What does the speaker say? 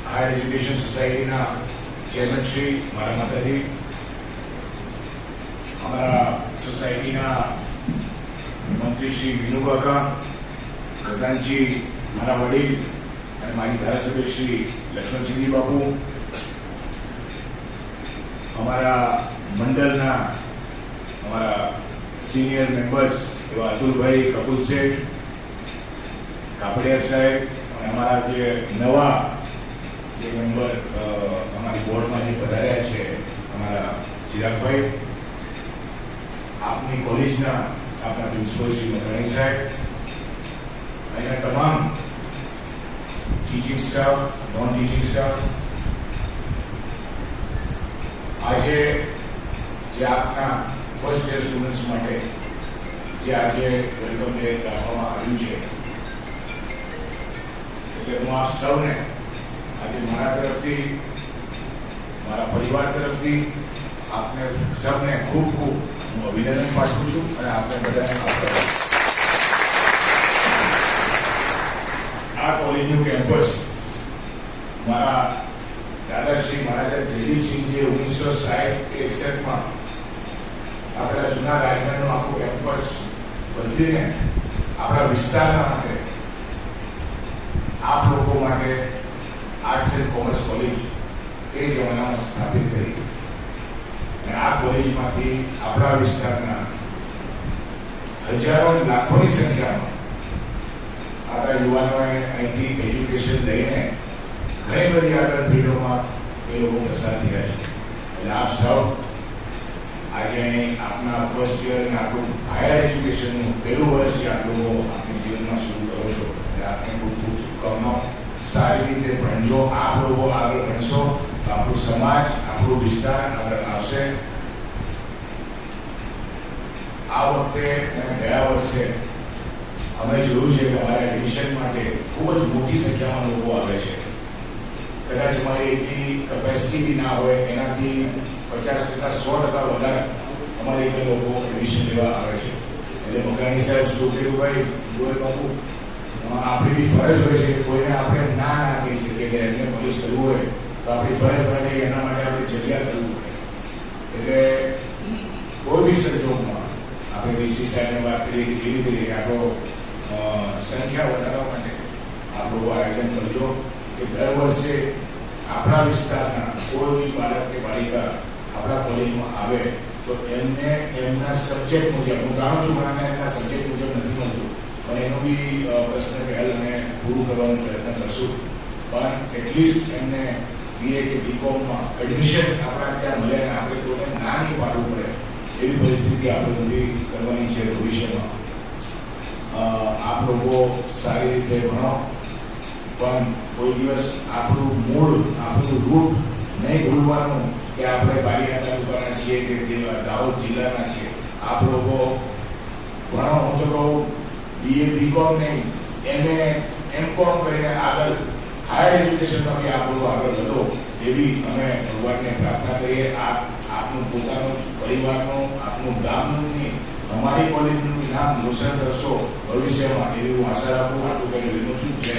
Higher education society chairman Shri मारा माताजी, हमारा सोसायटी मंत्री श्री विनू काका, खजानची मारा वडील और मारी धारासभ्य श्री लक्ष्मणसिंह बापू, हमारा मंडल हमारा सीनियर मेंबर्स एवं अतुल भाई, कपूर सेठ, कापड़िया साहेब और हमारा जो नवा जो मेंबर हमारी बोर्ड में पधार्या है हमारा चिराग भाई, आपनी कॉलेज अपना प्रिंसिपल श्री मकराणी साहेब, अहींना तमाम teaching staff, non teaching staff, आज जे आपना फर्स्ट ईयर स्टूडेंट्स माटे जे आज वेलकम डे राखवामां आव्युं छे, એટલે હું આપ સૌને આજે મારા તરફથી, મારા પરિવાર તરફથી આપને સૌને ખૂબ ખૂબ હું અભિનંદન પાઠવું છું અને આપને બધાને આ કોલેજનું કેમ્પસ મારા દાદાશ્રી મહારાજા જયદીપસિંહજીએ 1960-61માં આપણા જૂના રાજમહેલનું આખું કેમ્પસ બદલીને આપણા વિસ્તારના માટે, आप लोगों માટે आर्ट्स एंड कॉमर्स कॉलेज એ જમાનામાં સ્થાપિત કરી અને આ કોલેજમાંથી આપણા વિસ્તારના હજારો લાખોની સંખ્યામાં આપણા યુવાનોએ અહીંથી એજ્યુકેશન લઈને ઘણી બધી આગળ ફિલ્ડોમાં એ લોકો પસાર થયા છે। એટલે આપ સૌ આજે અહીં આપના ફર્સ્ટ યર અને આપણું હાયર એજ્યુકેશનનું પહેલું વર્ષ જે આપ લોકો આપણી જીવનમાં શરૂ કરો છો, એટલે આપને ખૂબ ખૂબ શુભકામનાઓ। सारी रीते भणजो, आप लोग आगे भणशो तो आपणो समाज, आपणो विस्तार आगे आवशे। आ वखते गया वर्षे अमे जोयुं छे के अमारा एडमिशन माटे खूब ज मोटी संख्यामां लोको आवे छे। कदाच अमारी एटली केपेसिटी बी ना होय, एनाथी 50% 100% वधारे अमारी के लोको एडमिशन लेवा आवे छे। એટલે મકરાણી સાહેબ શું કીધું ભાઈ, જોઈ બાપુ આપણી બી ફરજ હોય છે, કોઈને આપણે ના કહી શકીએ કે એમને પોલીસ કરવું હોય તો આપણી ફરજ બને છે એના માટે આપણે જગ્યા કરવું પડે। એટલે કોઈ બી સંજોગમાં આપણે વીસી સાહેબને વાત કરીએ કે કેવી રીતે આપણો સંખ્યા વધારવા માટે આપણું આયોજન કરજો કે દર વર્ષે આપણા વિસ્તારના કોઈ બી બાળક કે બાળિકા આપણા કોલેજમાં આવે તો એમને એમના સબ્જેક્ટ મુજબ, હું જાણું છું મને એમના સબ્જેક્ટ મુજબ નથી મળતું પણ એનું બી પ્રશ્ન પહેલ અને પૂરું કરવાનો પ્રયત્ન કરશું, પણ એટલીસ્ટ એમને બીએ કે બીકોમમાં એડમિશન આપણા ત્યાં મળે અને આપણે કોઈને ના નહીં પાડવું પડે એવી પરિસ્થિતિ આપણે બધી કરવાની છે ભવિષ્યમાં। આપ લોકો સારી રીતે ભણો, પણ કોઈ દિવસ આપણું મૂળ, આપણું રૂટ નહીં ભૂલવાનું કે આપણે બારીયા તાલુકાના છીએ કે દાહોદ જિલ્લાના છીએ। આપ લોકો ભણો, હું તો કહું बीए बीकॉम नहीं, एमए एमकॉम કરીને આગળ હાયર એજ્યુકેશનમાં બી આપ લોકો આગળ વધો એવી અમે ભગવાનને પ્રાર્થના કરીએ। આપનું પોતાનું પરિવારનું, આપનું ગામનું નહીં, અમારી કોલેજનું નામ રોશન કરશો ભવિષ્યમાં એવી હું આશા રાખું। આટલું કરી વિનંતી છું। જય